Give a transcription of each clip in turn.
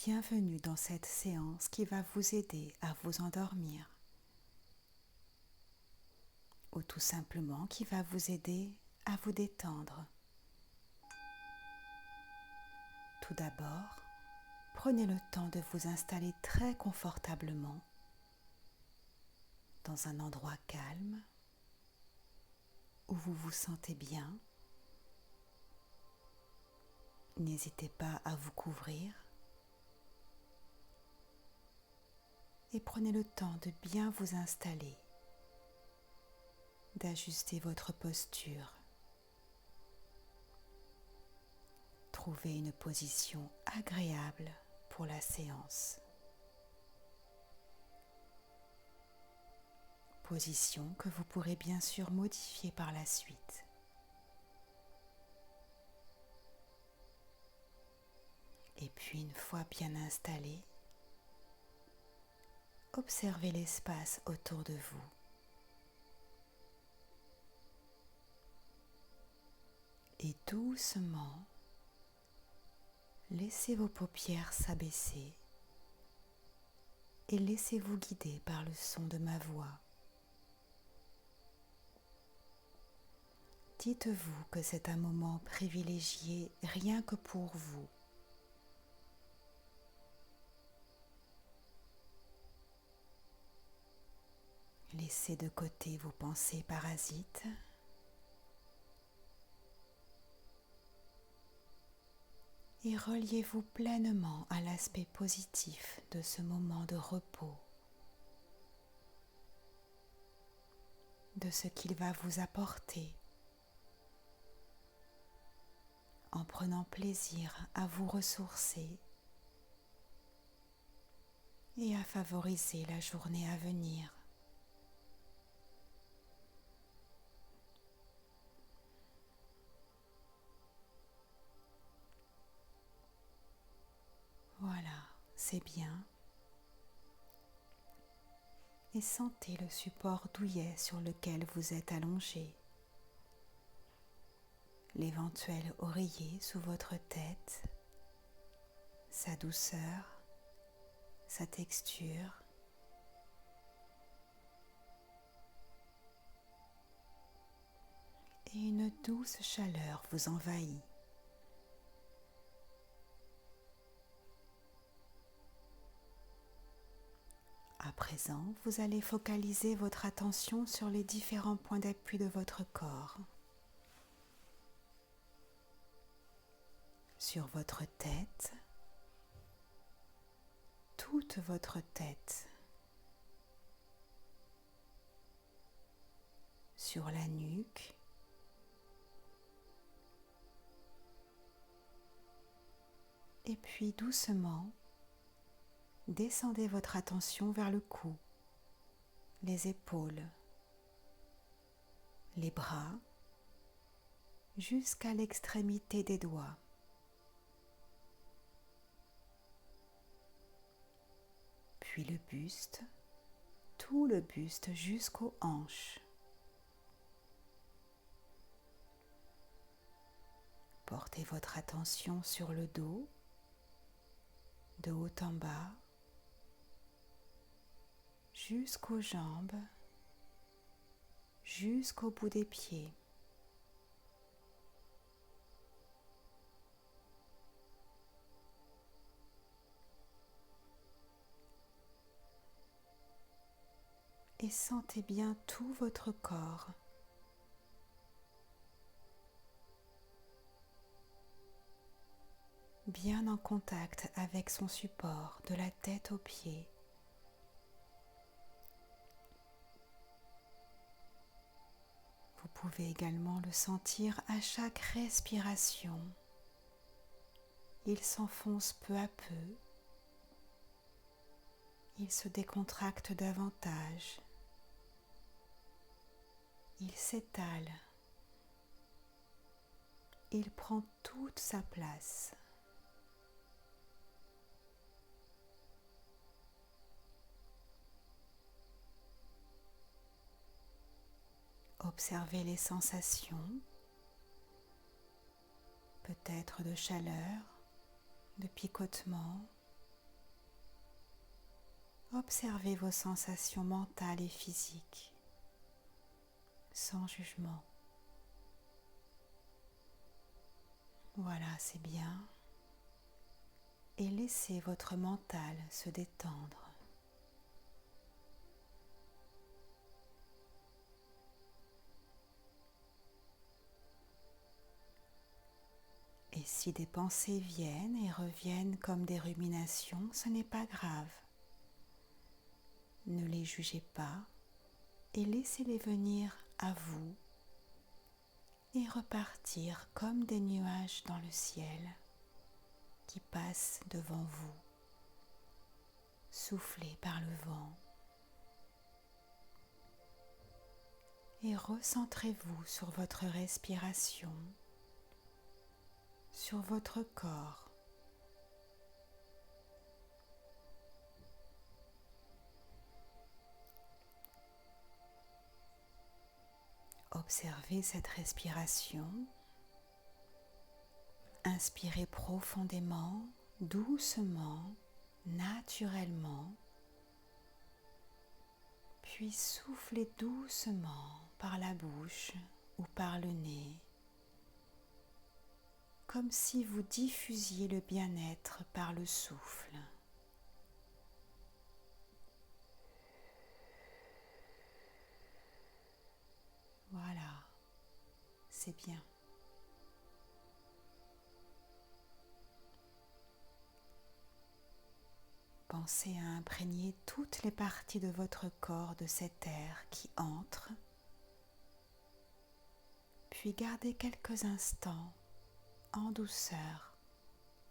Bienvenue dans cette séance qui va vous aider à vous endormir ou tout simplement qui va vous aider à vous détendre. Tout d'abord, prenez le temps de vous installer très confortablement dans un endroit calme où vous vous sentez bien. N'hésitez pas à vous couvrir et prenez le temps de bien vous installer, d'ajuster votre posture. Trouvez une position agréable pour la séance. Position que vous pourrez bien sûr modifier par la suite. Et puis une fois bien installé, observez l'espace autour de vous. Et doucement, laissez vos paupières s'abaisser et laissez-vous guider par le son de ma voix. Dites-vous que c'est un moment privilégié rien que pour vous. Laissez de côté vos pensées parasites et reliez-vous pleinement à l'aspect positif de ce moment de repos, de ce qu'il va vous apporter, en prenant plaisir à vous ressourcer et à favoriser la journée à venir. Voilà, c'est bien. Et sentez le support douillet sur lequel vous êtes allongé, l'éventuel oreiller sous votre tête, sa douceur, sa texture. Et une douce chaleur vous envahit. À présent, vous allez focaliser votre attention sur les différents points d'appui de votre corps. Sur votre tête, toute votre tête. Sur la nuque. Et puis doucement, descendez votre attention vers le cou, les épaules, les bras, jusqu'à l'extrémité des doigts. Puis le buste, tout le buste jusqu'aux hanches. Portez votre attention sur le dos, de haut en bas, jusqu'aux jambes, jusqu'au bout des pieds. Et sentez bien tout votre corps. Bien en contact avec son support de la tête aux pieds. Vous pouvez également le sentir à chaque respiration. Il s'enfonce peu à peu. Il se décontracte davantage. Il s'étale. Il prend toute sa place. Observez les sensations, peut-être de chaleur, de picotement, Observez vos sensations mentales et physiques, sans jugement. Voilà, c'est bien. Et laissez votre mental se détendre. Et si des pensées viennent et reviennent comme des ruminations, ce n'est pas grave. Ne les jugez pas et laissez-les venir à vous et repartir comme des nuages dans le ciel qui passent devant vous, soufflés par le vent. Et recentrez-vous sur votre respiration, sur votre corps. Observez cette respiration. Inspirez profondément, doucement, naturellement, puis soufflez doucement par la bouche ou par le nez, comme si vous diffusiez le bien-être par le souffle. Voilà, c'est bien. Pensez à imprégner toutes les parties de votre corps de cet air qui entre, puis gardez quelques instants en douceur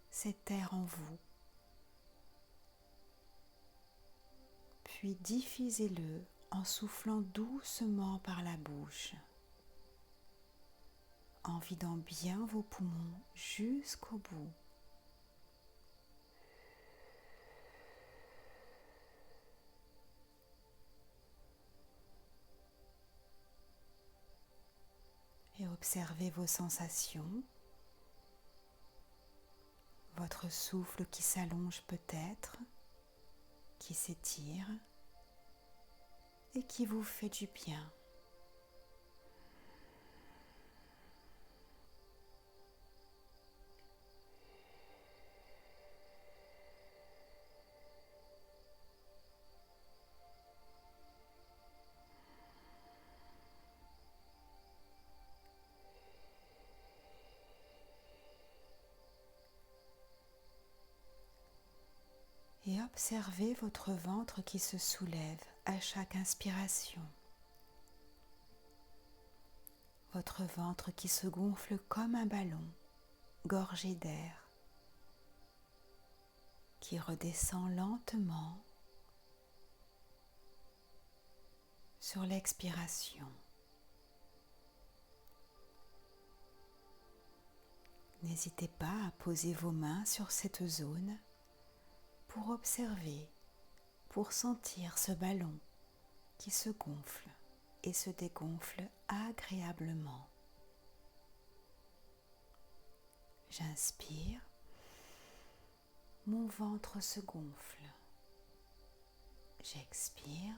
cet air en vous, puis diffusez-le en soufflant doucement par la bouche, en vidant bien vos poumons jusqu'au bout. Et observez vos sensations, votre souffle qui s'allonge peut-être, qui s'étire et qui vous fait du bien. Et observez votre ventre qui se soulève à chaque inspiration. Votre ventre qui se gonfle comme un ballon, gorgé d'air, qui redescend lentement sur l'expiration. N'hésitez pas à poser vos mains sur cette zone pour observer, pour sentir ce ballon qui se gonfle et se dégonfle agréablement. J'inspire, mon ventre se gonfle. J'expire,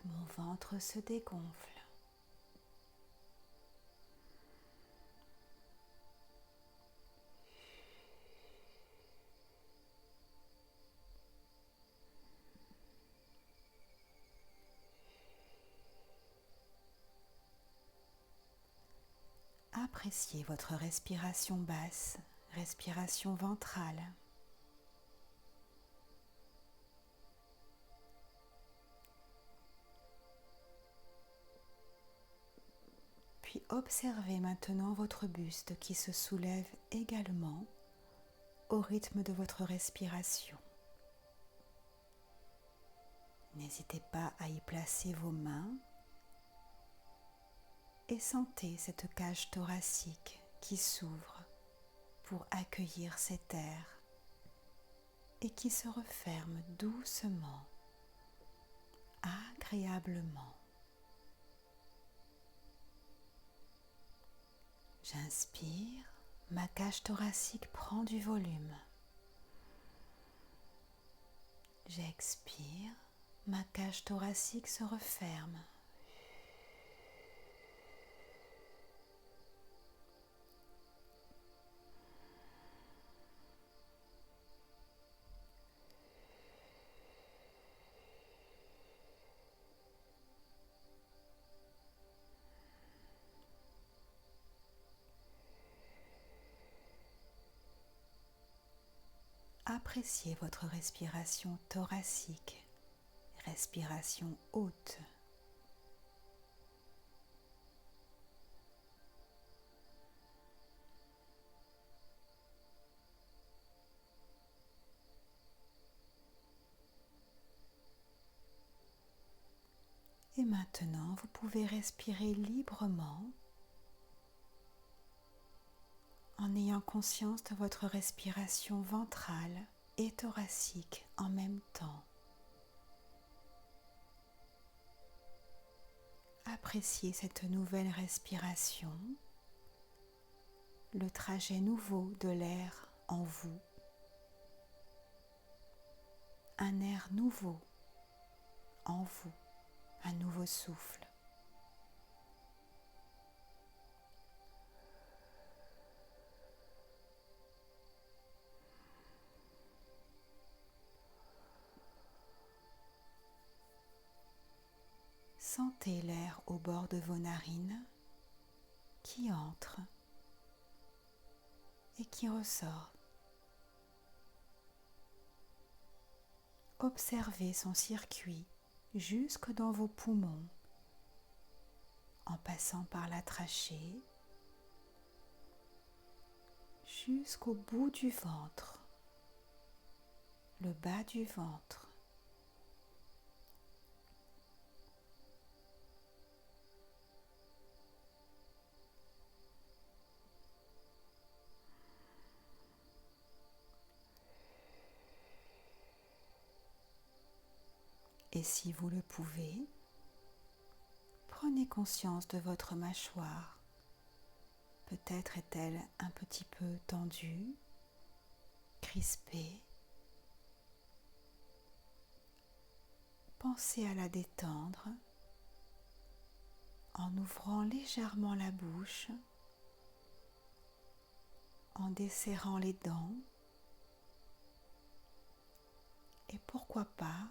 mon ventre se dégonfle. Appréciez votre respiration basse, respiration ventrale. Puis observez maintenant votre buste qui se soulève également au rythme de votre respiration. N'hésitez pas à y placer vos mains et sentez cette cage thoracique qui s'ouvre pour accueillir cet air et qui se referme doucement, agréablement. J'inspire, ma cage thoracique prend du volume. J'expire, ma cage thoracique se referme. Appréciez votre respiration thoracique, respiration haute. Et maintenant, vous pouvez respirer librement en ayant conscience de votre respiration ventrale et thoracique en même temps. Appréciez cette nouvelle respiration, le trajet nouveau de l'air en vous, un air nouveau en vous, un nouveau souffle. Sentez l'air au bord de vos narines qui entre et qui ressort. Observez son circuit jusque dans vos poumons, en passant par la trachée, jusqu'au bout du ventre, le bas du ventre. Et si vous le pouvez, prenez conscience de votre mâchoire. Peut-être est-elle un petit peu tendue, crispée. Pensez à la détendre en ouvrant légèrement la bouche, en desserrant les dents et pourquoi pas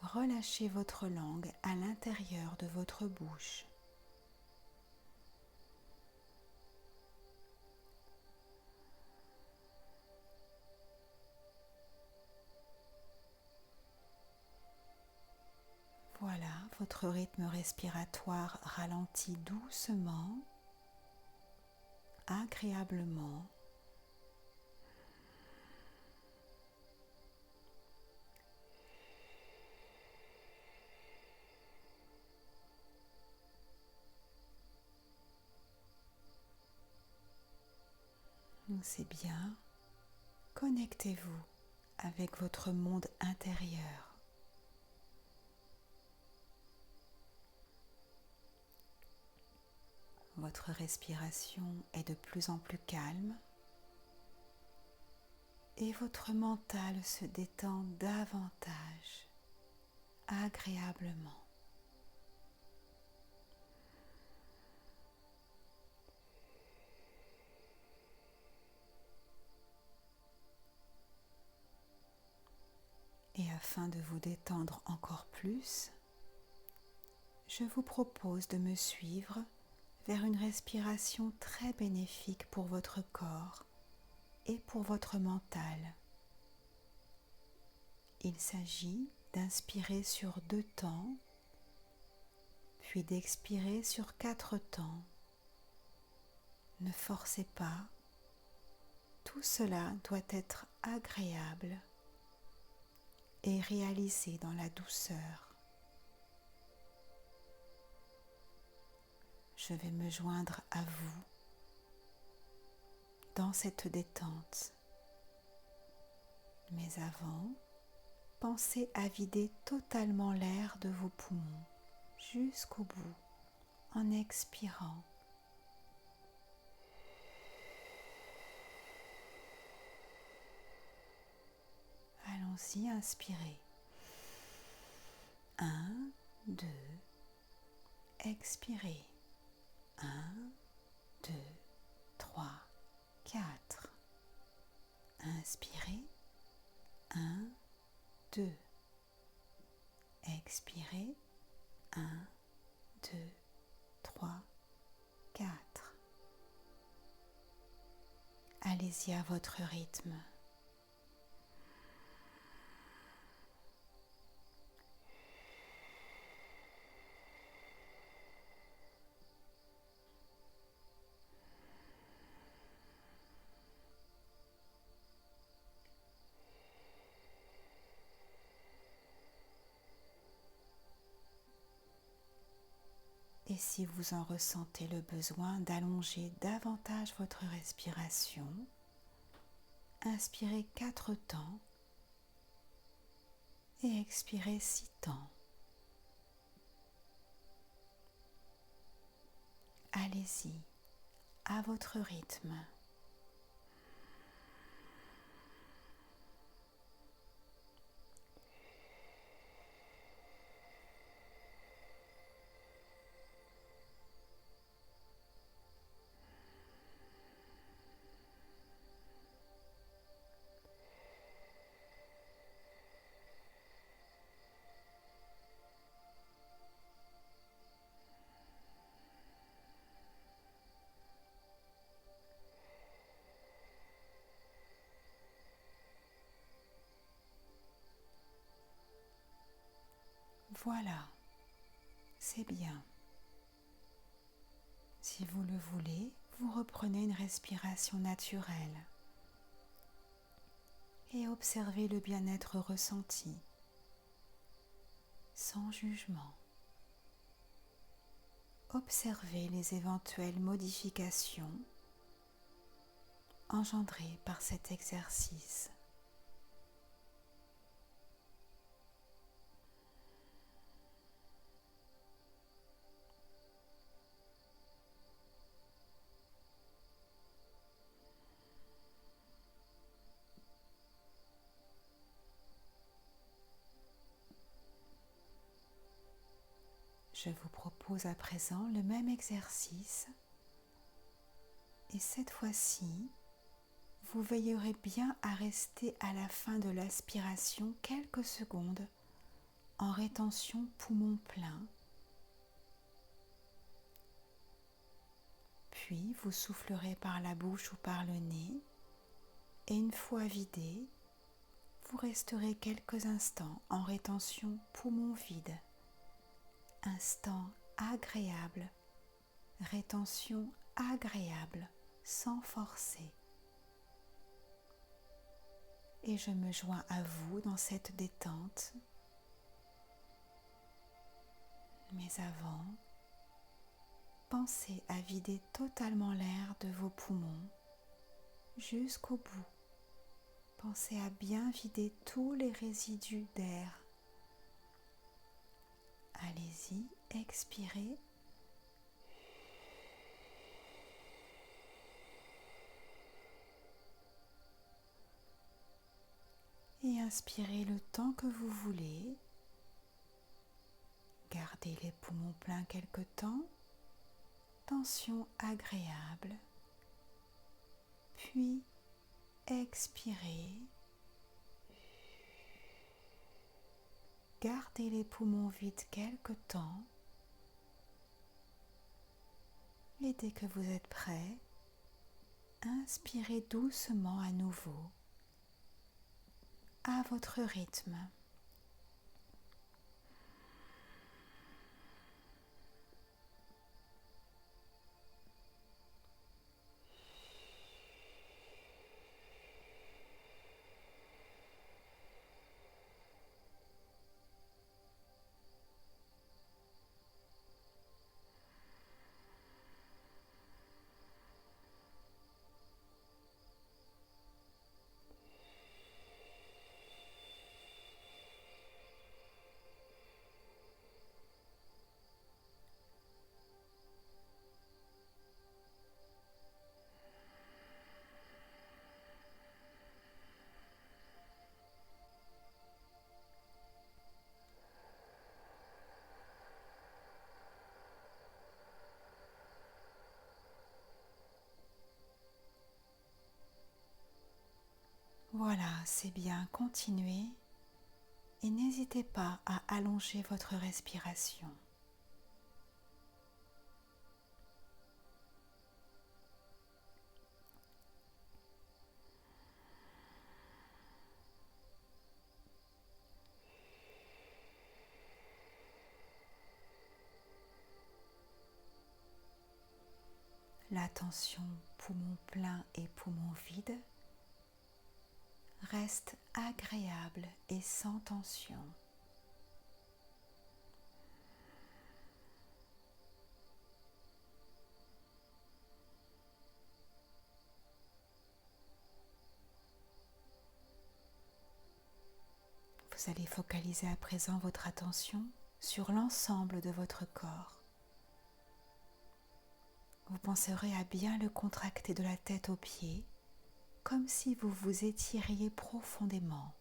relâchez votre langue à l'intérieur de votre bouche. Voilà, votre rythme respiratoire ralentit doucement, agréablement. C'est bien. Connectez-vous avec votre monde intérieur. Votre respiration est de plus en plus calme et votre mental se détend davantage, agréablement. Et afin de vous détendre encore plus, je vous propose de me suivre vers une respiration très bénéfique pour votre corps et pour votre mental. Il s'agit d'inspirer sur 2 temps, puis d'expirer sur 4 temps. Ne forcez pas, tout cela doit être agréable et réalisé dans la douceur. Je vais me joindre à vous dans cette détente. Mais avant, pensez à vider totalement l'air de vos poumons jusqu'au bout en expirant. Allons Allons-y, inspirez. 1, 2, expirez. 1, 2, 3, 4. Inspirez. 1, 2. Expirez. 1, 2, 3, 4. Allez-y à votre rythme. Et si vous en ressentez le besoin d'allonger davantage votre respiration, inspirez 4 temps et expirez 6 temps. Allez-y, à votre rythme. Voilà, c'est bien. Si vous le voulez, vous reprenez une respiration naturelle et observez le bien-être ressenti, sans jugement. Observez les éventuelles modifications engendrées par cet exercice. Je vous propose à présent le même exercice et cette fois-ci, vous veillerez bien à rester à la fin de l'aspiration quelques secondes en rétention poumon plein. Puis vous soufflerez par la bouche ou par le nez et une fois vidé, vous resterez quelques instants en rétention poumon vide. Instant agréable, rétention agréable, sans forcer. Et je me joins à vous dans cette détente. Mais avant, pensez à vider totalement l'air de vos poumons jusqu'au bout. Pensez à bien vider tous les résidus d'air. Allez-y, expirez. Et inspirez le temps que vous voulez. Gardez les poumons pleins quelque temps. Tension agréable. Puis expirez. Gardez les poumons vides quelque temps. Et dès que vous êtes prêt, inspirez doucement à nouveau, à votre rythme. Voilà, c'est bien, continuez et n'hésitez pas à allonger votre respiration. L'attention poumon plein et poumon vide reste agréable et sans tension. Vous allez focaliser à présent votre attention sur l'ensemble de votre corps. Vous penserez à bien le contracter de la tête aux pieds, comme si vous vous étiriez profondément.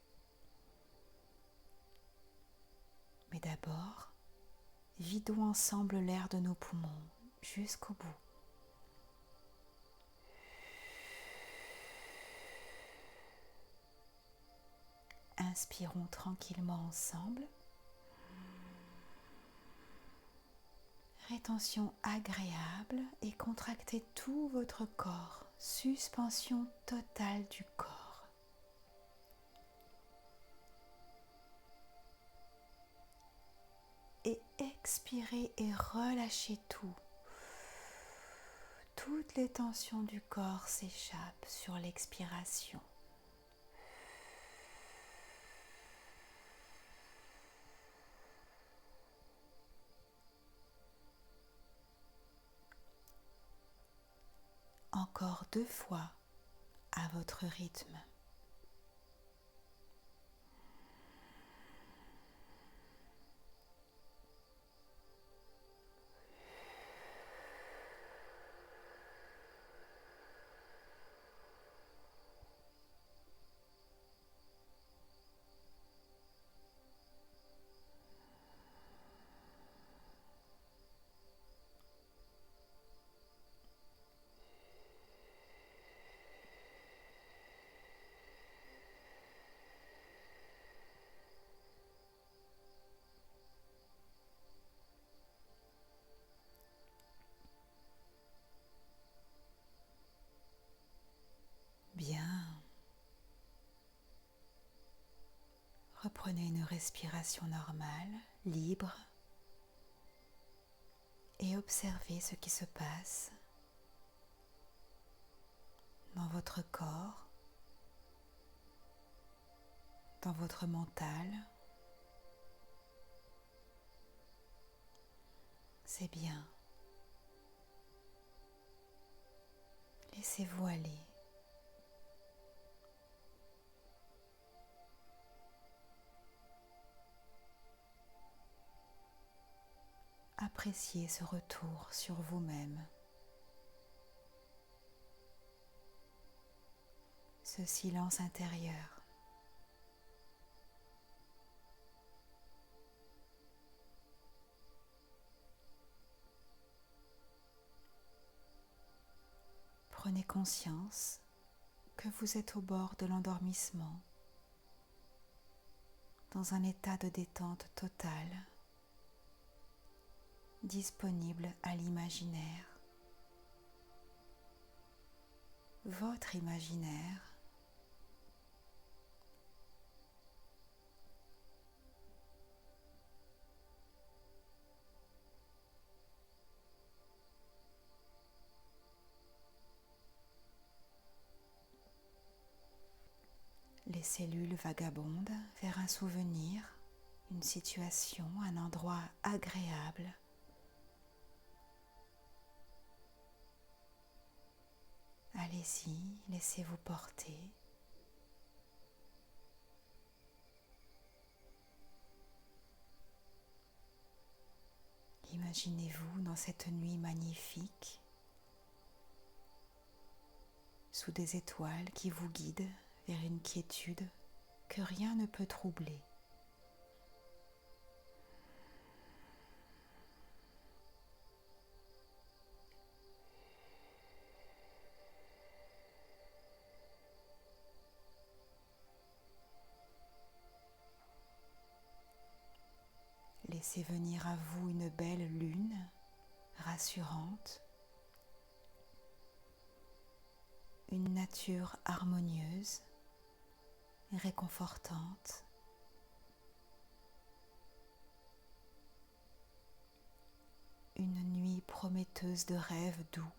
Mais d'abord, vidons ensemble l'air de nos poumons jusqu'au bout. Inspirons tranquillement ensemble. Rétention agréable et contractez tout votre corps. Suspension totale du corps. Et expirez et relâchez tout. Toutes les tensions du corps s'échappent sur l'expiration. Encore 2 fois à votre rythme. Bien. Reprenez une respiration normale, libre, et observez ce qui se passe dans votre corps, dans votre mental. C'est bien. Laissez-vous aller. Appréciez ce retour sur vous-même, ce silence intérieur. Prenez conscience que vous êtes au bord de l'endormissement, dans un état de détente totale, disponible à l'imaginaire. Votre imaginaire les cellules vagabondent vers un souvenir, une situation, un endroit agréable. Allez-y, laissez-vous porter. Imaginez-vous dans cette nuit magnifique, sous des étoiles qui vous guident vers une quiétude que rien ne peut troubler. Laissez venir à vous une belle lune rassurante, une nature harmonieuse et réconfortante, une nuit prometteuse de rêves doux.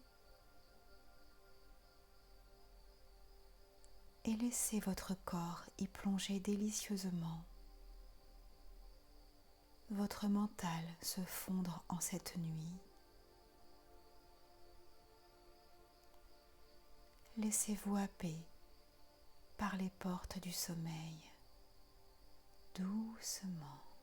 Et laissez votre corps y plonger délicieusement, votre mental se fondre en cette nuit. Laissez-vous happer par les portes du sommeil, doucement.